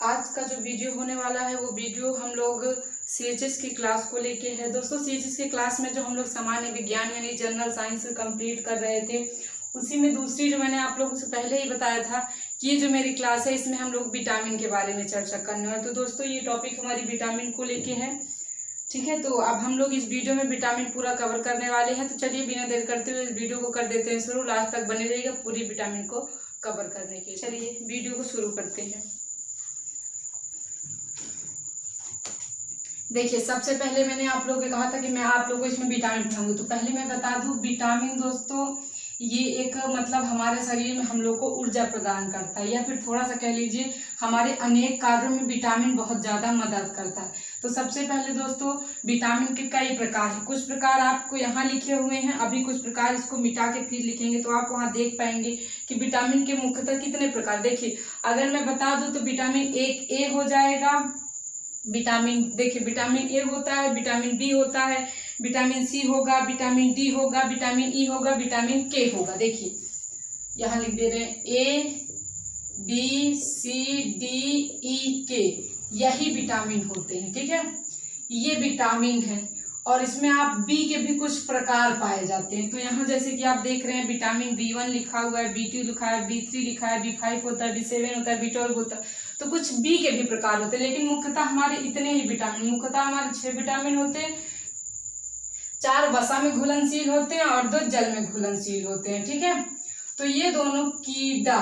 आज का जो वीडियो होने वाला है वो वीडियो हम लोग सीएचएस की क्लास को लेके है। दोस्तों सीएचएस की क्लास में जो हम लोग सामान्य विज्ञान यानी जनरल साइंस कंप्लीट कर रहे थे, उसी में दूसरी जो मैंने आप लोगों से पहले ही बताया था कि ये जो मेरी क्लास है इसमें हम लोग विटामिन के बारे में चर्चा करने वाले। तो दोस्तों ये टॉपिक हमारी विटामिन को लेके है, ठीक है। तो अब हम लोग इस वीडियो में विटामिन पूरा कवर करने वाले हैं। तो चलिए बिना देर करते हुए इस वीडियो को कर देते हैं शुरू। लास्ट तक बने रहिएगा पूरी विटामिन को कवर करने के। चलिए वीडियो को शुरू करते हैं। देखिए सबसे पहले मैंने आप लोगों को कहा था कि मैं आप लोगों को इसमें विटामिन पढ़ाऊंगी। तो पहले मैं बता दूं, विटामिन दोस्तों ये एक मतलब हमारे शरीर में हम लोग को ऊर्जा प्रदान करता है, या फिर थोड़ा सा कह लीजिए हमारे अनेक कार्यों में विटामिन बहुत ज्यादा मदद करता है। तो सबसे पहले दोस्तों विटामिन के कई प्रकार हैं। कुछ प्रकार आपको यहाँ लिखे हुए हैं, अभी कुछ प्रकार इसको मिटा के फिर लिखेंगे तो आप वहाँ देख पाएंगे कि विटामिन के मुख्यतः कितने प्रकार। देखिए अगर मैं बता दूं तो विटामिन एक ए हो जाएगा, विटामिन देखिए विटामिन ए होता है, विटामिन बी होता है, विटामिन सी होगा, विटामिन डी होगा, विटामिन ई होगा, विटामिन के होगा। देखिए यहाँ लिख दे रहे हैं A B C D E के, यही विटामिन होते हैं, ठीक है। ये विटामिन है और इसमें आप बी के भी कुछ प्रकार पाए जाते हैं। तो यहाँ जैसे कि आप देख रहे हैं विटामिन B1 लिखा हुआ है, B2 लिखा है, B3 लिखा है, B5 होता है, B7 होता है, B12 होता है। तो कुछ बी के भी प्रकार होते हैं, लेकिन मुख्यतः हमारे इतने ही विटामिन, मुख्यतः हमारे 6 विटामिन होते हैं। 4 वसा में घुलनशील होते हैं और 2 जल में घुलनशील होते हैं, ठीक है। तो ये दोनों कीड़ा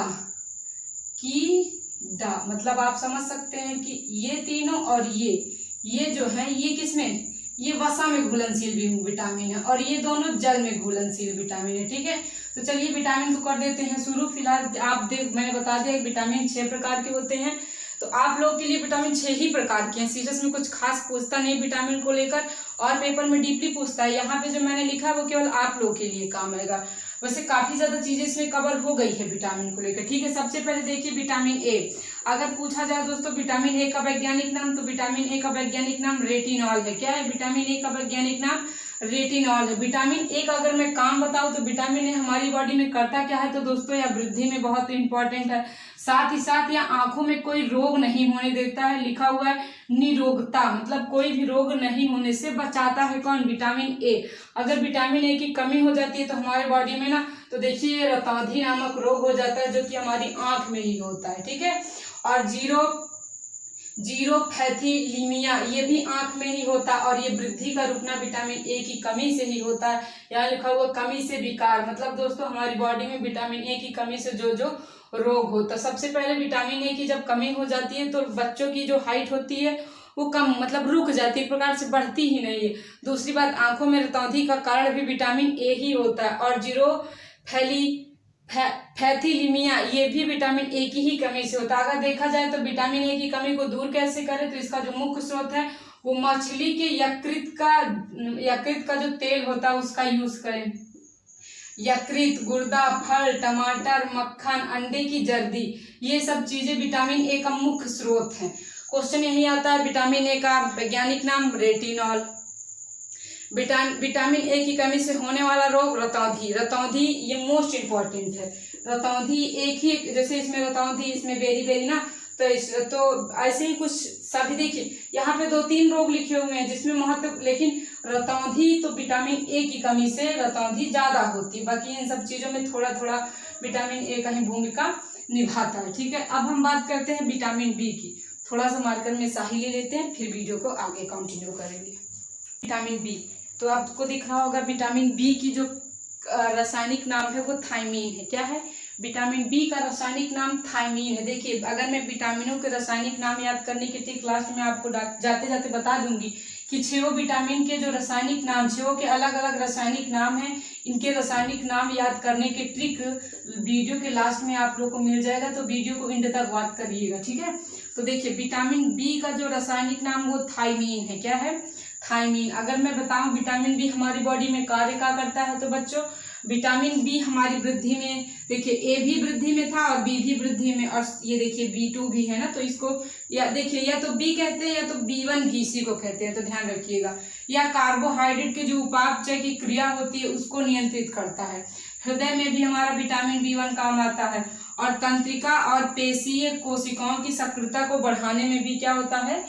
मतलब आप समझ सकते हैं कि ये तीनों और ये जो है ये किसमें, ये वसा में घुलनशील भी विटामिन है और ये दोनों जल में घुलनशील विटामिन है, ठीक है। तो चलिए विटामिन को कर देते हैं शुरू। फिलहाल आप मैंने बता दिया विटामिन 6 प्रकार के होते हैं। तो आप लोग के लिए विटामिन 6 ही प्रकार के हैं। सीरियस में कुछ खास पूछता नहीं विटामिन को लेकर, और पेपर में डीपली पूछता है। यहाँ पे जो मैंने लिखा है वो केवल आप लोग के लिए काम आएगा। वैसे काफी ज्यादा चीजें इसमें कवर हो गई है विटामिन को लेकर, ठीक है। सबसे पहले देखिए विटामिन ए। अगर पूछा जाए दोस्तों विटामिन ए का वैज्ञानिक नाम, तो विटामिन ए का वैज्ञानिक नाम रेटिनॉल है। क्या है विटामिन ए का वैज्ञानिक नाम? रेटिनॉल है। विटामिन ए का अगर मैं काम बताऊं तो विटामिन ए हमारी बॉडी में करता क्या है, तो दोस्तों यह वृद्धि में बहुत इंपॉर्टेंट है। साथ ही साथ यह आंखों में कोई रोग नहीं होने देता है। लिखा हुआ है निरोगता, मतलब कोई भी रोग नहीं होने से बचाता है। कौन? Vitamin A. अगर विटामिन ए की कमी हो जाती है तो हमारे बॉडी में ना, तो देखिए रतौंधी नामक रोग हो जाता है, जो कि हमारी आंख में ही होता है, ठीक है। और जीरोपैथीलीमिया, ये भी आंख में ही होता है और ये वृद्धि का रुकना विटामिन ए की कमी से ही होता है। यहाँ लिखा हुआ कमी से विकार, मतलब दोस्तों हमारी बॉडी में विटामिन ए की कमी से जो जो रोग होता है। सबसे पहले विटामिन ए की जब कमी हो जाती है तो बच्चों की जो हाइट होती है वो कम मतलब रुक जाती है, एक प्रकार से बढ़ती ही नहीं है। दूसरी बात, आंखों में रतौंधी का कारण भी विटामिन ए ही होता है। और जीरोपैथीलीमिया ये भी विटामिन ए की ही कमी से होता है। अगर देखा जाए तो विटामिन ए की कमी को दूर कैसे करें, तो इसका जो मुख्य स्रोत है वो मछली के यकृत का जो तेल होता है उसका यूज करें। यकृत, गुर्दा, फल, टमाटर, मक्खन, अंडे की जर्दी, ये सब चीजें विटामिन ए का मुख्य स्रोत हैं। क्वेश्चन यही आता है विटामिन ए का वैज्ञानिक नाम रेटिनॉल। विटामिन ए की कमी से होने वाला रोग रतौंधी ये मोस्ट इंपॉर्टेंट है। रतौंधी एक ही, जैसे इसमें रतौंधी, इसमें बेरी ना, तो ऐसे ही कुछ सभी। देखिए यहाँ पे 2-3 रोग लिखे हुए हैं जिसमें महत्व, लेकिन रतौंधी तो विटामिन ए की कमी से रतौंधी ज्यादा होती है। बाकी इन सब चीजों में थोड़ा थोड़ा विटामिन ए का ही भूमिका निभाता है, ठीक है। अब हम बात करते हैं विटामिन बी की। थोड़ा सा मार्कर में स्याही ले लेते हैं, फिर वीडियो को आगे कंटिन्यू करेंगे। विटामिन बी, तो आपको दिख रहा होगा विटामिन बी की जो रासायनिक नाम है वो थायमीन है। क्या है? विटामिन बी का रासायनिक नाम थायमीन है। देखिए अगर मैं विटामिनों के रासायनिक नाम याद करने के ठीक लास्ट में आपको जाते जाते बता दूंगी कि 6 विटामिन के जो रासायनिक नाम, 6 के अलग अलग रासायनिक नाम हैं। इनके रासायनिक नाम याद करने के ट्रिक वीडियो के लास्ट में आप लोग को मिल जाएगा, तो वीडियो को एंड तक वॉच करिएगा, ठीक है। तो देखिए विटामिन बी का जो रासायनिक नाम वो थायमीन है। क्या है? थायमीन। अगर मैं बताऊं विटामिन बी हमारी बॉडी में कार्य क्या करता है, तो बच्चों विटामिन बी हमारी वृद्धि में, देखिए ए भी वृद्धि में था और बी भी वृद्धि में, और ये देखिए B2 भी है ना, तो इसको या देखिए या तो बी कहते हैं या तो B1 भी इसी को कहते हैं, तो ध्यान रखिएगा। या कार्बोहाइड्रेट के जो उपापचय की क्रिया होती है उसको नियंत्रित करता है। हृदय में भी हमारा विटामिन B1 काम आता है। और तंत्रिका और पेशीय कोशिकाओं की सक्रियता को बढ़ाने में भी क्या होता है,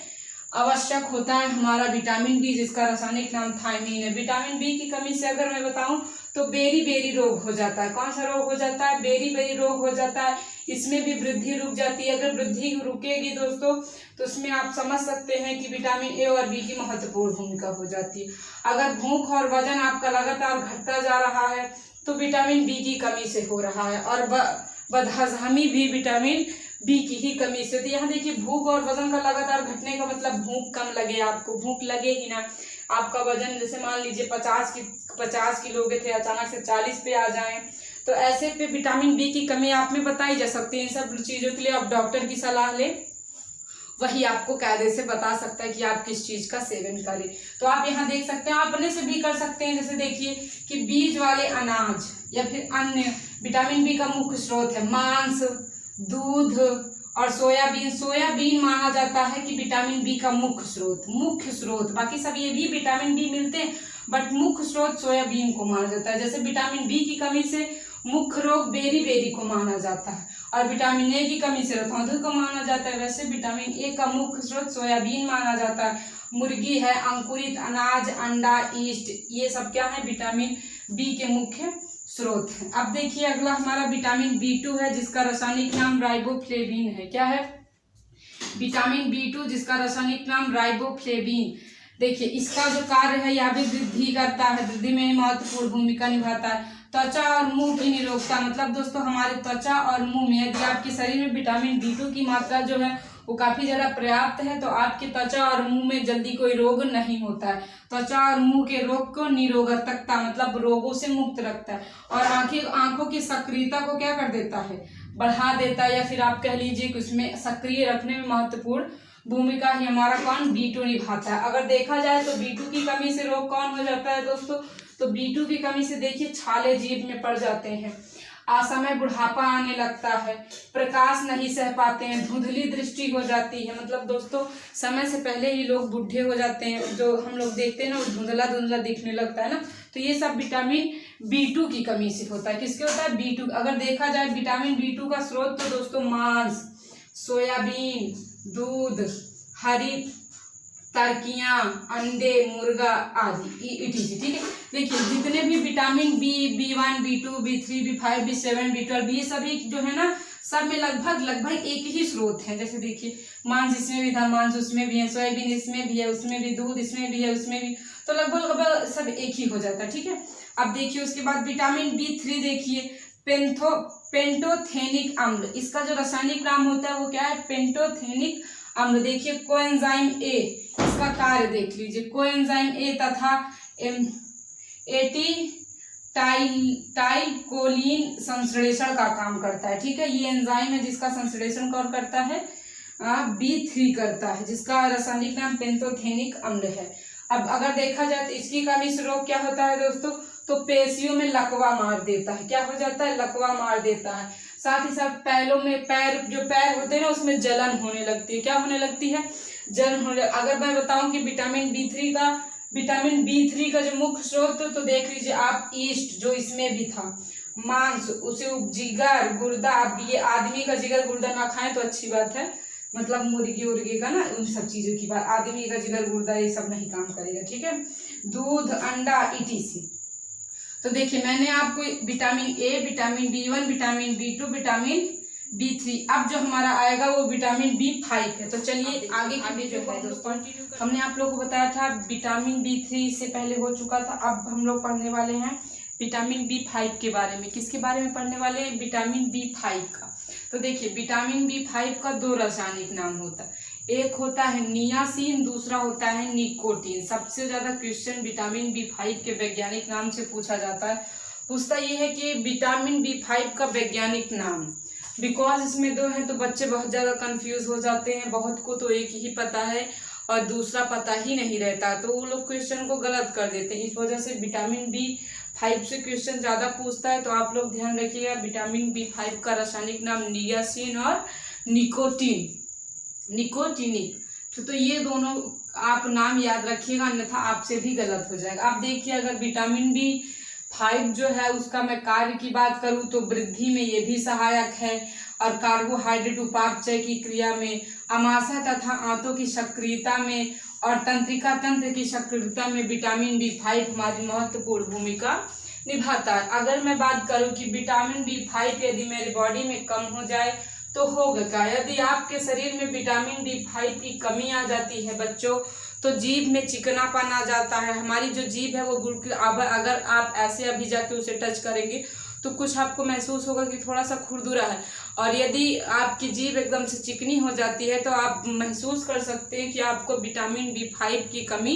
आवश्यक होता है हमारा विटामिन बी, जिसका रासायनिक नाम थायमीन है। विटामिन बी की कमी से अगर मैं बताऊं तो बेरी बेरी रोग हो जाता है। कौन सा रोग हो जाता है, बेरी बेरी रोग हो जाता है। इसमें भी वृद्धि रुक जाती है। अगर वृद्धि रुकेगी दोस्तों तो इसमें आप समझ सकते हैं कि विटामिन ए और बी की महत्वपूर्ण भूमिका हो जाती है। अगर भूख और वजन आपका लगातार घटता जा रहा है तो विटामिन बी की कमी से हो रहा है, और बदहजमी भी विटामिन बी की ही कमी से। तो यहाँ देखिए भूख और वजन का लगातार घटने का मतलब भूख कम लगे, आपको भूख लगे ही ना, आपका वजन जैसे मान लीजिए 50 किलो के थे, अचानक से 40 पे आ जाएं, तो ऐसे पे विटामिन बी की कमी आप में बताई जा सकती है। इन सब चीजों के लिए आप डॉक्टर की सलाह लें, वही आपको कायदे से बता सकता है कि आप किस चीज का सेवन करें। तो आप यहाँ देख सकते हैं, आप अपने से भी कर सकते हैं। जैसे देखिए कि बीज वाले अनाज या फिर अन्य विटामिन बी का मुख्य स्रोत है मांस, दूध और सोयाबीन। सोयाबीन माना जाता है कि विटामिन बी का मुख्य स्रोत। बाकी सब ये भी विटामिन बी मिलते हैं, बट मुख्य स्रोत सोयाबीन को माना जाता है। जैसे विटामिन बी की कमी से मुख्य रोग बेरी बेरी को माना जाता है, और विटामिन ए की कमी से रतौंधी को माना जाता है। वैसे विटामिन ए का मुख्य स्रोत सोयाबीन माना जाता है। मुर्गी है, अंकुरित अनाज, अंडा, ईस्ट, ये सब क्या है, विटामिन बी के मुख्य स्रोत है। अब देखिए अगला हमारा विटामिन B2 है, जिसका रासायनिक नाम राइबोफ्लेविन है। क्या है, विटामिन B2 जिसका रासायनिक नाम राइबोफ्लेविन। देखिए इसका जो कार्य है यह भी वृद्धि करता है, वृद्धि में महत्वपूर्ण भूमिका निभाता है। त्वचा और मुंह की निरोगता, मतलब दोस्तों हमारे त्वचा और मुंह में यदि आपके शरीर में विटामिन B2 की मात्रा जो है वो काफी ज्यादा पर्याप्त है तो आपके त्वचा और मुंह में जल्दी कोई रोग नहीं होता है। त्वचा और मुंह के रोग को निरोगकता मतलब रोगों से मुक्त रखता है, और आंखों की सक्रियता को क्या कर देता है, बढ़ा देता है, या फिर आप कह लीजिए कि उसमें सक्रिय रखने में महत्वपूर्ण भूमिका ही हमारा कौन, B2 निभाता है। अगर देखा जाए तो B2 की कमी से रोग कौन हो जाता है दोस्तों, तो B2 की कमी से देखिए छाले जीभ में पड़ जाते हैं, असमय बुढ़ापा आने लगता है, प्रकाश नहीं सह पाते हैं, धुंधली दृष्टि हो जाती है। मतलब दोस्तों समय से पहले ही लोग बूढ़े हो जाते हैं, जो हम लोग देखते हैं ना वो धुंधला धुंधला दिखने लगता है ना, तो ये सब विटामिन B2 की कमी से होता है। किसके होता है, B2। अगर देखा जाए विटामिन B2 का स्रोत तो दोस्तों मांस, सोयाबीन, दूध, हरी तरकियां, अंडे, मुर्गा आदि इटीसी। ठीक है, देखिए जितने भी vitamin B1, B2, B3, B5, B7, B12 ये सभी जो है ना सब में लगभग एक ही स्रोत है। जैसे देखिए मांस इसमें भी था, मांस उसमें भी है, सोयाबीन इसमें भी है, उसमें भी, दूध इसमें भी है, उसमें भी, तो लगभग सब एक ही हो जाता है। ठीक है, अब देखिए उसके बाद विटामिन B3 देखिए पेंटोथेनिक अम्ल, इसका जो रासायनिक नाम होता है वो क्या है, पेंटोथेनिक अम्ल। देखिए कोएंजाइम ए, इसका कार्य देख लीजिए, कोएंजाइम ए तथा एसिटाइलकोलिन संश्लेषण का काम करता है। ठीक है, ये एंजाइम है जिसका संश्लेषण कौन करता है, B3 करता है, जिसका रासायनिक नाम पेंटोथेनिक अम्ल है। अब अगर देखा जाए तो इसकी कमी से रोग क्या होता है दोस्तों, तो पेशियों में लकवा मार देता है। क्या हो जाता है, लकवा मार देता है। साथ ही साथ पैरों में जो पैर होते हैं ना उसमें जलन होने लगती है। क्या होने लगती है, जलन होने। अगर मैं बताऊं कि विटामिन B3 का जो मुख्य स्रोत तो देख लीजिए आप, ईस्ट जो इसमें भी था, मांस, उसे जिगर, गुर्दा। अब ये आदमी का जिगर गुर्दा ना खाएं तो अच्छी बात है, मतलब मुर्गी का ना, उन सब चीजों की बात, आदमी का जिगर गुर्दा ये सब नहीं काम करेगा। ठीक है, दूध, अंडा इटीसी। तो देखिए मैंने आपको vitamin A, vitamin B1, vitamin B2, vitamin B3, अब जो हमारा आएगा वो विटामिन B5 है। तो चलिए आगे की वीडियो है दोस्तों, हमने आप लोगों को बताया था विटामिन B3 इससे पहले हो चुका था। अब हम लोग पढ़ने वाले हैं विटामिन B5 के बारे में। किसके बारे में पढ़ने वाले हैं, विटामिन B5 का। तो देखिए विटामिन B5 का दो रासायनिक नाम होता है, एक होता है नियासिन, दूसरा होता है निकोटीन। सबसे ज्यादा क्वेश्चन विटामिन B5 के वैज्ञानिक नाम से पूछा जाता है। पूछता ये है कि विटामिन B5 का वैज्ञानिक नाम, बिकॉज इसमें दो है तो बच्चे बहुत ज्यादा कंफ्यूज हो जाते हैं। बहुत को तो एक ही पता है और दूसरा पता ही नहीं रहता, तो वो लोग क्वेश्चन को गलत कर देते हैं। इस वजह से विटामिन B5 से क्वेश्चन ज्यादा पूछता है, तो आप लोग ध्यान रखिएगा विटामिन B5 का रासायनिक नाम नियासिन और निकोटिनिक। तो ये दोनों आप नाम याद रखिएगा, अन्यथा आपसे भी गलत हो जाएगा। आप देखिए अगर विटामिन फाइव जो है उसका मैं कार्य की बात करूँ तो वृद्धि में ये भी सहायक है, और कार्बोहाइड्रेट उपापचय की क्रिया में, आमाशय तथा आंतों की सक्रियता में और तंत्रिका तंत्र की सक्रियता में विटामिन B5 हमारी महत्वपूर्ण भूमिका निभाता है। अगर मैं बात करूं कि विटामिन B5 यदि मेरी बॉडी में कम हो जाए तो होगा क्या? यदि आपके शरीर में विटामिन B5 की कमी आ जाती है बच्चों, तो जीभ में चिकनापन आ जाता है। हमारी जो जीभ है वो बिल्कुल, अगर आप ऐसे अभी जाके उसे टच करेंगे तो कुछ आपको महसूस होगा कि थोड़ा सा खुरदुरा है, और यदि आपकी जीभ एकदम से चिकनी हो जाती है तो आप महसूस कर सकते हैं कि आपको विटामिन B5 की कमी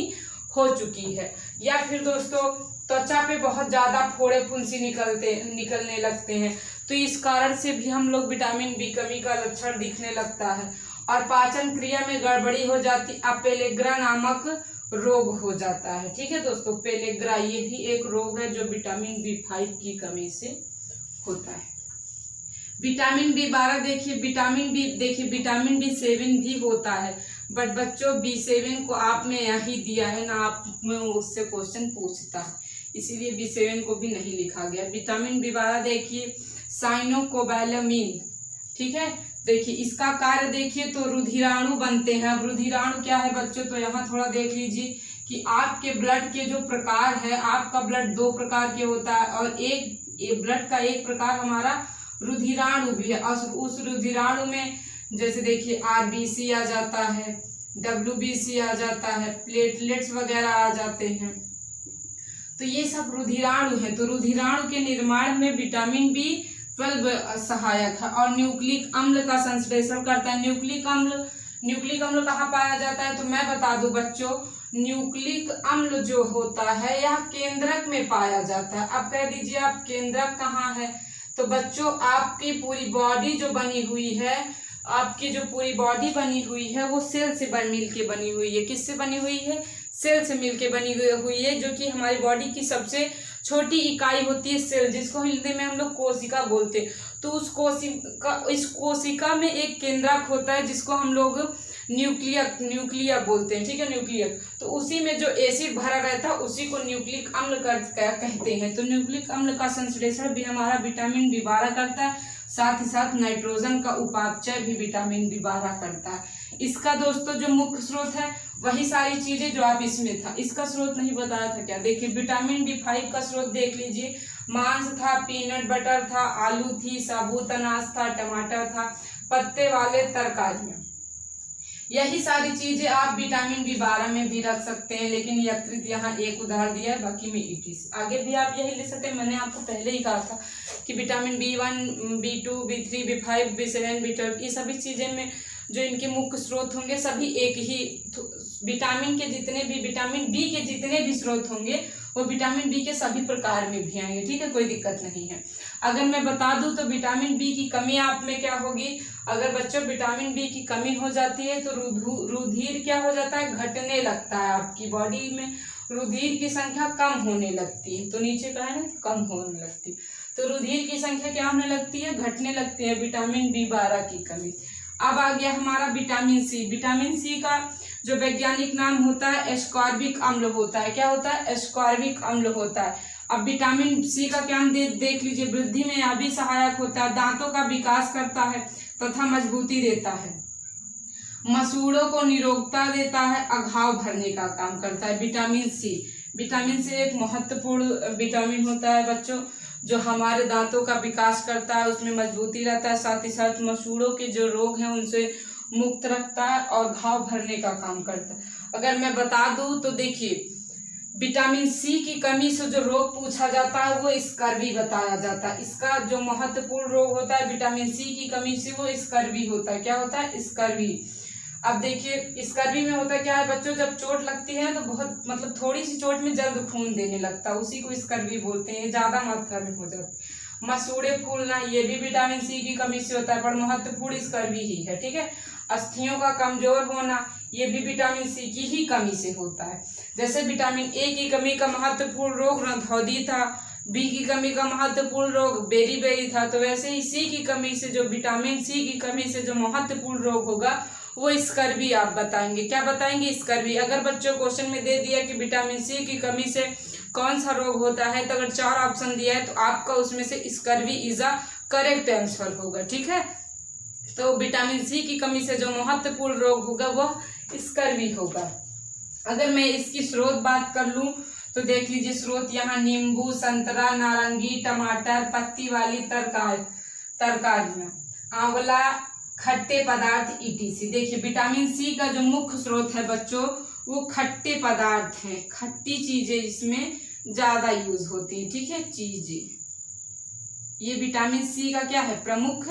हो चुकी है। या फिर दोस्तों त्वचा पे बहुत ज़्यादा फोड़े फुंसी निकलने लगते हैं, तो इस कारण से भी हम लोग विटामिन B कमी का लक्षण दिखने लगता है। और पाचन क्रिया में गड़बड़ी हो जाती, पेलेग्रा नामक रोग हो जाता है। ठीक है दोस्तों, पेलेग्रा ये भी एक रोग है जो विटामिन B5 की कमी से होता है। विटामिन B12 देखिए, विटामिन B7 भी होता है, बट बच्चों B7 को आप में यही दिया है ना, आप में उससे क्वेश्चन पूछता है, इसीलिए B7 को भी नहीं लिखा गया। विटामिन B12 देखिए साइनोकोबैलामिन, ठीक है। देखिए इसका कार्य देखिए तो रुधिराणु बनते हैं। अब रुधिराणु क्या है बच्चों, तो यहाँ थोड़ा देख लीजिए कि आपके ब्लड के जो प्रकार है, आपका ब्लड 2 प्रकार के होता है, और एक ब्लड का एक प्रकार हमारा रुधिराणु भी है। और उस रुधिराणु में जैसे देखिए RBC आ जाता है, WBC आ जाता है, प्लेटलेट्स वगैरह आ जाते हैं, तो ये सब रुधिराणु है। तो रुधिराणु के निर्माण में विटामिन B12 सहायक है, और न्यूक्लिक अम्ल का संश्लेषण करता है। न्यूक्लिक अम्ल कहाँ पाया जाता है, तो मैं बता दूं बच्चों, न्यूक्लिक अम्ल जो होता है यह केंद्रक में पाया जाता है। अब कह दीजिए आप केंद्रक कहाँ है, तो बच्चों आपकी पूरी बॉडी जो बनी हुई है, आपकी जो पूरी बॉडी बनी हुई है वो सेल से मिलके बनी हुई है। किससे बनी हुई है? सेल से मिलके बनी हुई है, जो कि हमारी बॉडी की सबसे छोटी इकाई होती है सेल, जिसको हिंदी में हम लोग कोशिका बोलते हैं। तो इस कोशिका में एक केंद्रक होता है जिसको हम लोग न्यूक्लियक बोलते हैं, ठीक है, न्यूक्लियक। तो उसी में जो एसिड भरा रहता है उसी को न्यूक्लिक अम्ल कहते हैं। तो न्यूक्लिक अम्ल का संश्लेषण भी हमारा विटामिन B12 करता है, साथ ही साथ नाइट्रोजन का उपापचय भी विटामिन B12 करता है। इसका दोस्तों जो मुख्य स्रोत है वही सारी चीजें जो आप इसमें था, इसका स्रोत नहीं बताया था क्या? देखिए विटामिन B5 का स्रोत देख लीजिए, मांस था, पीनट बटर था, आलू थी, साबुत अनाज था, टमाटर था, पत्ते वाले तरकारियां, यही सारी चीजें आप विटामिन B12 में भी रख सकते हैं। लेकिन यकृत यहाँ एक उदाहरण दिया है, बाकी में ETC आगे भी आप यही ले सकते हैं। मैंने आपको पहले ही कहा था कि vitamin B1, B2, B3, B5, B7, B12 ये सभी चीजें में जो इनके मुख्य स्रोत होंगे सभी एक ही, विटामिन B के जितने भी स्रोत होंगे वो विटामिन B के सभी प्रकार में भी आएंगे, ठीक है, कोई दिक्कत नहीं है। अगर मैं बता दूं तो विटामिन B की कमी आप में क्या होगी, अगर बच्चों विटामिन B की कमी हो जाती है तो रुधिर क्या हो जाता है, घटने लगता है। आपकी बॉडी में रुधिर की संख्या कम होने लगती है, तो नीचे का है ना, कम होने लगती है, तो रुधिर की संख्या क्या होने लगती है, घटने लगती है विटामिन B12 की कमी। अब आ गया हमारा विटामिन C। विटामिन C का जो वैज्ञानिक नाम होता है एस्कॉर्बिक अम्ल होता है। क्या होता है? एस्कॉर्बिक अम्ल होता है। अब विटामिन C का क्या देख लीजिए, वृद्धि में यह भी सहायक होता है, दांतों का विकास करता है तथा मजबूती देता है, मसूड़ों को निरोगता देता है, अघाव भरने का काम करता है। विटामिन C एक महत्वपूर्ण विटामिन होता है बच्चों, जो हमारे दांतों का विकास करता है, उसमें मजबूती रहता है, साथ ही साथ मसूड़ों के जो रोग हैं उनसे मुक्त रखता है और घाव भरने का काम करता है। अगर मैं बता दूं तो देखिए विटामिन C की कमी से जो रोग पूछा जाता है वो स्कर्वी बताया जाता है। इसका जो महत्वपूर्ण रोग होता है विटामिन C की कमी से वो स्कर्वी होता है। क्या होता है? स्कर्वी। अब देखिए स्कर्वी में होता क्या है बच्चों, जब चोट लगती है तो बहुत मतलब थोड़ी सी चोट में जल्द खून देने लगता है, उसी को स्कर्वी बोलते हैं, ज्यादा मात्रा में हो जाती है। मसूड़े फूलना ये भी विटामिन C की कमी से होता है, पर महत्वपूर्ण स्कर्वी ही है, ठीक है। अस्थियों का कमजोर होना ये भी विटामिन C की ही कमी से होता है। जैसे विटामिन A की कमी का महत्वपूर्ण रोग रंधौदी था, B की कमी का महत्वपूर्ण रोग बेरी था, तो वैसे ही C की कमी से जो विटामिन C की कमी से जो महत्वपूर्ण रोग होगा वो स्कर्वी आप बताएंगे। क्या बताएंगे? स्कर्वी। अगर बच्चों क्वेश्चन में दे दिया कि विटामिन C की कमी से कौन सा रोग होता है, तो अगर 4 ऑप्शन दिया है तो आपका उसमें से scurvy is a correct answer होगा। ठीक है, तो विटामिन सी की कमी से जो महत्वपूर्ण रोग होगा वह स्कर्वी होगा। अगर मैं इसकी स्रोत बात कर लूं तो देख लीजिए स्रोत यहाँ नींबू, संतरा, नारंगी, टमाटर, पत्ती वाली तरकारियां, आंवला, खट्टे पदार्थ ETC। देखिए विटामिन सी का जो मुख्य स्रोत है बच्चों वो खट्टे पदार्थ हैं, खट्टी चीजें इसमें ज्यादा यूज होती है। ठीक है, चीजें, ये विटामिन सी का क्या है, प्रमुख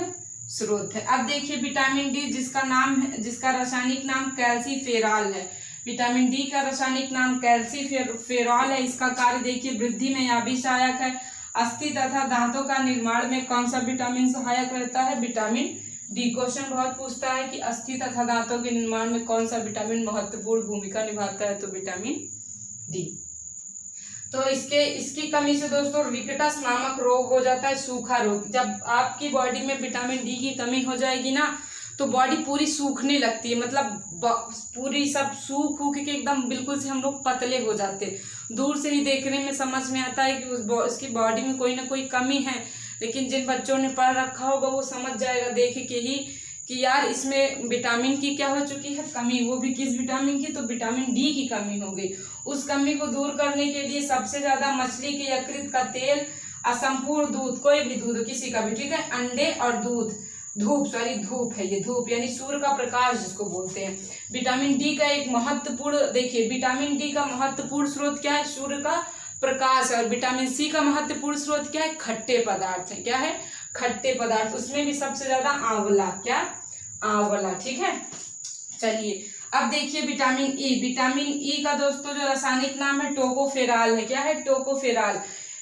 स्रोत है। अब देखिए विटामिन डी जिसका नाम है, जिसका रासायनिक नाम कैल्सीफेरॉल है। विटामिन डी का रासायनिक नाम कैल्सीफेरॉल है। इसका कार्य देखिए वृद्धि में यह भी सहायक है। अस्थि तथा दांतों का निर्माण में कौन सा विटामिन सहायक रहता है, विटामिन डी। क्वेश्चन बहुत पूछता है कि अस्थि तथा दांतों के निर्माण में कौन सा विटामिन महत्वपूर्ण भूमिका निभाता है, तो विटामिन डी। तो इसकी कमी से दोस्तों रिकेटस नामक रोग हो जाता है, सूखा रोग। जब आपकी बॉडी में विटामिन डी की कमी हो जाएगी ना तो बॉडी पूरी सूखने लगती है, मतलब पूरी सब सूख के एकदम बिल्कुल से हम लोग पतले हो जाते हैं। दूर से ही देखने में समझ में आता है कि उसकी बॉडी में कोई ना कोई कमी है, लेकिन जिन बच्चों ने पढ़ रखा होगा वो समझ जाएगा देख के ही कि यार इसमें विटामिन की क्या हो चुकी है, कमी। वो भी किस विटामिन की, तो विटामिन डी की कमी हो गई। उस कमी को दूर करने के लिए सबसे ज्यादा मछली के यकृत का तेल, असंपूर्ण दूध, कोई भी दूध किसी का भी, ठीक है, अंडे और दूध, धूप है, ये धूप यानी सूर्य का प्रकाश जिसको बोलते हैं। विटामिन डी का एक महत्वपूर्ण, देखिए विटामिन डी का महत्वपूर्ण स्रोत क्या है, सूर्य का प्रकाश है। और विटामिन सी का महत्वपूर्ण स्रोत क्या है, खट्टे पदार्थ है। क्या है, खट्टे पदार्थ। उसमें भी सबसे ज्यादा आंवला, क्या, आंवला। ठीक है, चलिए अब देखिए विटामिन ई। विटामिन ई का दोस्तों जो रासायनिक नाम है टोकोफेरॉल है। क्या है, टोकोफेरॉल।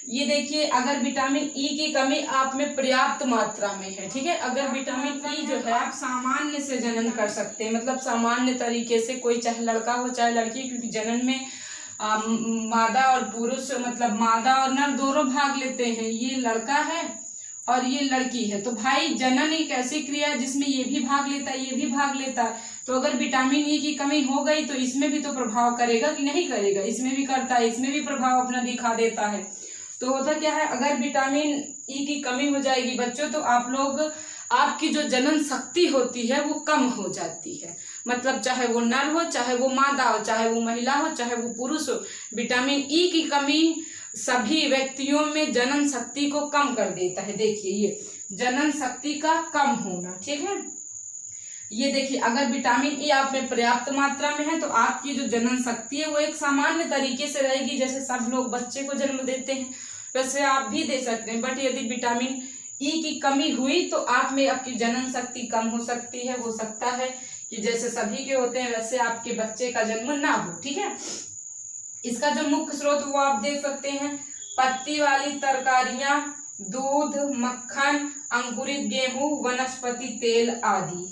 ये देखिए अगर विटामिन ई की कमी आप में पर्याप्त मात्रा में है, ठीक है, अगर विटामिन ई जो है आप सामान्य से जनन कर सकते हैं, मतलब सामान्य तरीके से, कोई चाहे लड़का हो चाहे लड़की, क्योंकि जनन में मादा और पुरुष, मतलब मादा और नर दोनों भाग लेते हैं। ये लड़का है और ये लड़की है, तो भाई जनन एक ऐसी क्रिया है जिसमें ये भी भाग लेता है, ये भी भाग लेता है। तो अगर विटामिन ई की कमी हो गई तो इसमें भी तो प्रभाव करेगा कि नहीं करेगा, इसमें भी करता है, इसमें भी प्रभाव अपना दिखा देता है। तो होता क्या है, अगर विटामिन ई की कमी हो जाएगी बच्चों तो आपकी जो जनन शक्ति होती है वो कम हो जाती है। मतलब चाहे वो नर हो, चाहे वो मादा हो, चाहे वो महिला हो, चाहे वो पुरुष हो, विटामिन ई की कमी सभी व्यक्तियों में जनन शक्ति को कम कर देता है। देखिए ये जनन शक्ति का कम होना, ठीक है। ये देखिए अगर विटामिन ई आप में पर्याप्त मात्रा में है तो आपकी जो जनन शक्ति है वो एक सामान्य तरीके से रहेगी, जैसे सब लोग बच्चे को जन्म देते हैं वैसे आप भी दे सकते हैं। बट यदि विटामिन ई की कमी हुई तो आप में आपकी जनन शक्ति कम हो सकती है। हो सकता है कि जैसे सभी के होते हैं वैसे आपके बच्चे का जन्म ना हो, ठीक है। इसका जो मुख्य स्रोत वो आप देख सकते हैं, पत्ती वाली तरकारियां, दूध, मक्खन, अंकुरित गेहूं, वनस्पति तेल आदि,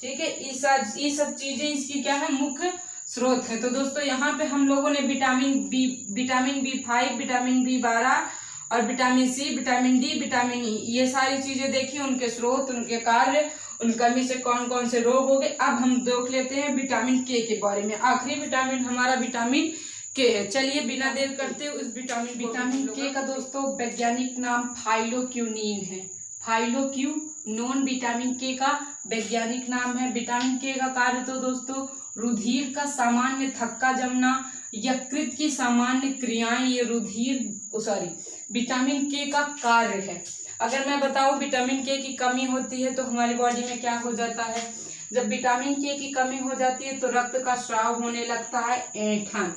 ठीक है। ये सब चीजें इसकी क्या है, मुख्य स्रोत है। तो दोस्तों यहाँ पे हम लोगों ने विटामिन B5, विटामिन B12 और vitamin C, vitamin D, vitamin E, ये सारी चीजें देखी, उनके स्रोत, उनके कार्य, उन कमी से कौन कौन से रोग हो गए। अब हम देख लेते हैं विटामिन के बारे में। आखिरी विटामिन हमारा विटामिन के है। चलिए बिना देर करते हुए इस विटामिन के का दोस्तों वैज्ञानिक नाम फाइलोक्यूनिन है। फाइलोक्यूनोन विटामिन के का वैज्ञानिक नाम है। विटामिन के का कार्य तो दोस्तों रुधिर का सामान्य थक्का जमना, यकृत की सामान्य क्रियाएं, ये विटामिन के का कार्य है। अगर मैं बताऊं विटामिन के की कमी होती है तो हमारी बॉडी में क्या हो जाता है, जब विटामिन के की कमी हो जाती है तो रक्त का स्राव होने लगता है, ऐंठन।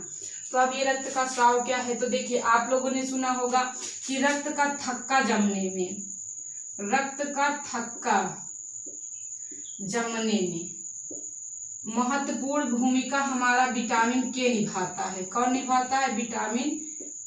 तो अब ये रक्त का स्राव क्या है, तो देखिए आप लोगों ने सुना होगा कि रक्त का थक्का जमने में महत्वपूर्ण भूमिका हमारा विटामिन के निभाता है। कौन निभाता है, विटामिन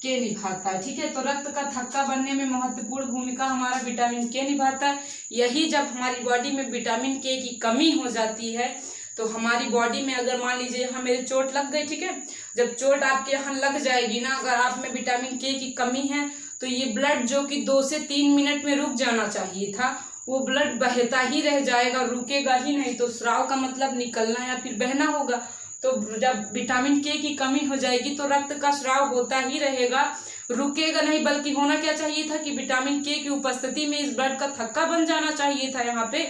के निभाता है, ठीक है। तो रक्त का थक्का बनने में महत्वपूर्ण भूमिका हमारा विटामिन के निभाता है। यही जब हमारी बॉडी में विटामिन के की कमी हो जाती है तो हमारी बॉडी में, अगर मान लीजिए यहाँ मेरे चोट लग गई, ठीक है, जब चोट आपके यहाँ लग जाएगी ना, अगर आप में विटामिन के की कमी है तो ये ब्लड जो कि 2 से 3 मिनट में रुक जाना चाहिए था, वो ब्लड बहता ही रह जाएगा, रुकेगा ही नहीं। तो स्राव का मतलब निकलना या फिर बहना होगा, तो जब विटामिन के की कमी हो जाएगी तो रक्त का स्राव होता ही रहेगा, रुकेगा नहीं। बल्कि होना क्या चाहिए था कि विटामिन के की उपस्थिति में इस ब्लड का थक्का बन जाना चाहिए था यहाँ पे,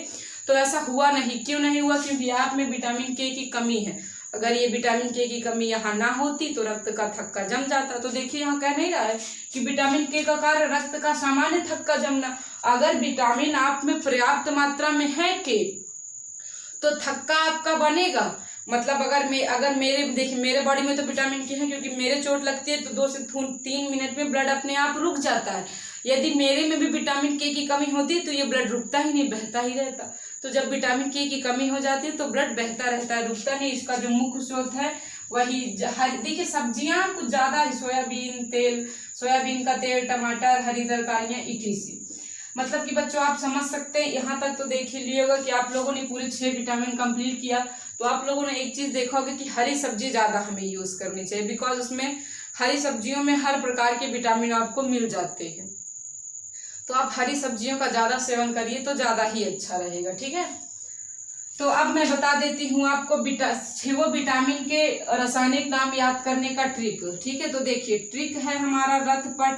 तो ऐसा हुआ नहीं। क्यों नहीं हुआ? क्योंकि आप में विटामिन के की कमी है। अगर ये विटामिन के की कमी यहाँ ना होती तो रक्त का थक्का जम जाता। तो देखिए यहाँ कह नहीं रहा है कि विटामिन के का कार्य रक्त का सामान्य थक्का जमना। अगर विटामिन आप में पर्याप्त मात्रा में है के तो थक्का आपका बनेगा। मतलब अगर मेरे देखिए मेरे बॉडी में तो विटामिन के है, क्योंकि मेरे चोट लगती है तो 2 से 3 मिनट में ब्लड अपने आप रुक जाता है। यदि मेरे में भी विटामिन के की कमी होती तो ये ब्लड रुकता ही नहीं, बहता ही रहता। तो जब विटामिन के की कमी हो जाती है तो ब्लड बहता रहता है, रुकता नहीं। इसका जो मुख्य स्रोत है वही देखिए सब्जियां कुछ ज्यादा है, सोयाबीन का तेल, टमाटर, हरी तरकारियां, इटीसी। मतलब कि बच्चों आप समझ सकते हैं, यहाँ तक तो देख ही लिए होगा कि आप लोगों ने पूरे 6 विटामिन कंप्लीट किया। तो आप लोगों ने एक चीज देखा होगा कि हरी सब्जी ज्यादा हमें यूज करनी चाहिए, बिकॉज उसमें हरी सब्जियों में हर प्रकार के विटामिन आपको मिल जाते हैं। तो आप हरी सब्जियों का ज्यादा सेवन करिए तो ज्यादा ही अच्छा रहेगा, ठीक है। तो अब मैं बता देती हूँ आपको 6 विटामिन के रासायनिक नाम याद करने का ट्रिक, ठीक है। तो देखिए ट्रिक है हमारा रथ पर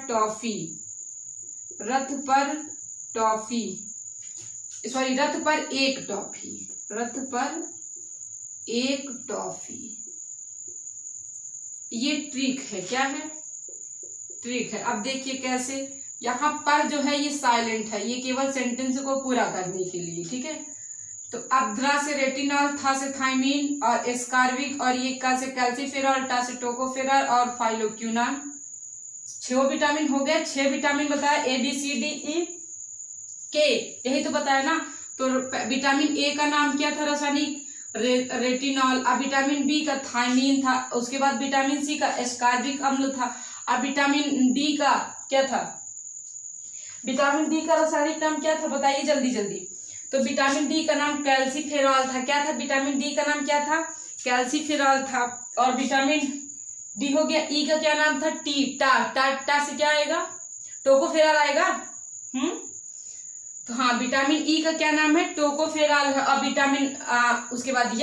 एक टॉफी, ये ट्रिक है। क्या है? ट्रिक है। अब देखिए कैसे, यहाँ पर जो है ये साइलेंट है, ये केवल सेंटेंस को पूरा करने के लिए, ठीक है। तो अब्द्रा से रेटिनॉल, था से थायमीन और एस्कार्बिक, और ये का से कैल्सीफेरॉल, टा से टोकोफेरॉल और फाइलोक्यूनान। 6 विटामिन हो गए। 6 विटामिन बताया, ABCDE के, यही तो बताया ना। तो विटामिन ए का नाम क्या था रासायनिक? रेटिनॉल। अब विटामिन बी का थायमीन था, उसके बाद विटामिन सी का एस्कार्बिक अम्ल था। अब विटामिन डी का क्या था? विटामिन डी का रासायनिक नाम क्या था? बताइए जल्दी जल्दी। तो विटामिन डी का नाम कैल्सीफेरॉल था। क्या था? विटामिन डी का नाम क्या था? कैल्सीफेरॉल था। और विटामिन डी हो गया। ई का क्या नाम था? टा से क्या आएगा? टोकोफेरॉल आएगा। तो हाँ, विटामिन ई का क्या नाम है? टोकोफेरॉल है। और विटामिन उसके बाद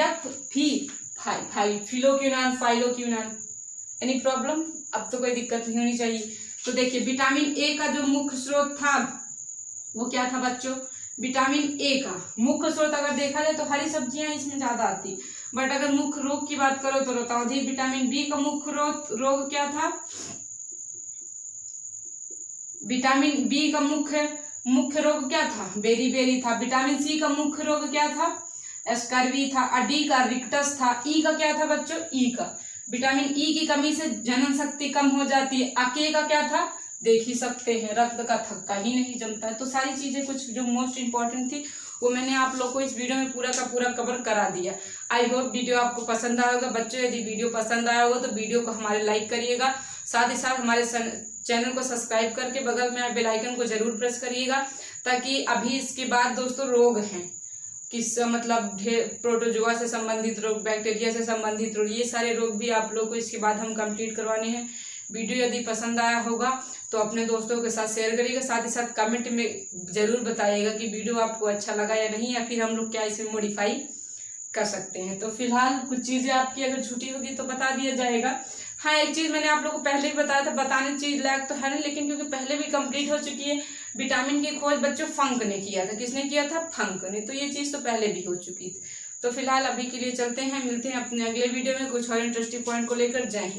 फाइलोक्यूनान। Any problem? अब तो कोई दिक्कत नहीं होनी चाहिए। तो देखिए विटामिन ए का जो मुख्य स्रोत था वो क्या था बच्चों? विटामिन ए का मुख्य स्रोत अगर देखा जाए तो हरी सब्जियां इसमें ज्यादा आती, बट अगर मुख्य रोग की बात करो तो रतौंधी। विटामिन बी का मुख्य रोग क्या था? विटामिन बी का मुख्य रोग क्या था? बेरी था। विटामिन सी का मुख्य रोग क्या था? एस्कर्वी था। और डी का रिक्टस था। ई का क्या था बच्चों? ई का विटामिन ई की कमी से जनन शक्ति कम हो जाती है। के का क्या था? देख ही सकते हैं, रक्त का थक्का ही नहीं जमता है। तो सारी चीजें कुछ जो मोस्ट इंपॉर्टेंट थी वो मैंने आप लोग को इस वीडियो में पूरा का पूरा कवर करा दिया। आई होप वीडियो आपको पसंद आया होगा। बच्चों यदि वीडियो पसंद आया होगा तो वीडियो को हमारे लाइक करिएगा, साथ ही साथ हमारे चैनल को सब्सक्राइब करके बगल में बेल आइकन को जरूर प्रेस करिएगा, ताकि अभी इसके बाद दोस्तों रोग हैं किस मतलब प्रोटोजोआ से संबंधित रोग, बैक्टीरिया से संबंधित रोग, ये सारे रोग भी आप लोग को इसके बाद हम कंप्लीट करवाने हैं। वीडियो यदि पसंद आया होगा तो अपने दोस्तों के साथ शेयर करिएगा, साथ ही साथ कमेंट में जरूर बताइएगा कि वीडियो आपको अच्छा लगा या नहीं, या फिर हम लोग क्या इसमें मॉडिफाई कर सकते हैं। तो फिलहाल कुछ चीजें आपकी अगर छुट्टी होगी तो बता दिया जाएगा। हाँ, एक चीज मैंने आप लोगों को पहले ही बताया था, बताने चीज लायक तो है नहीं, लेकिन क्योंकि पहले भी कंप्लीट हो चुकी है। विटामिन की खोज बच्चों फंक ने किया था। किसने किया था? फंक ने। तो ये चीज तो पहले भी हो चुकी थी। तो फिलहाल अभी के लिए चलते हैं, मिलते हैं अपने अगले वीडियो में कुछ और इंटरेस्टिंग पॉइंट को लेकर। जय हिंद।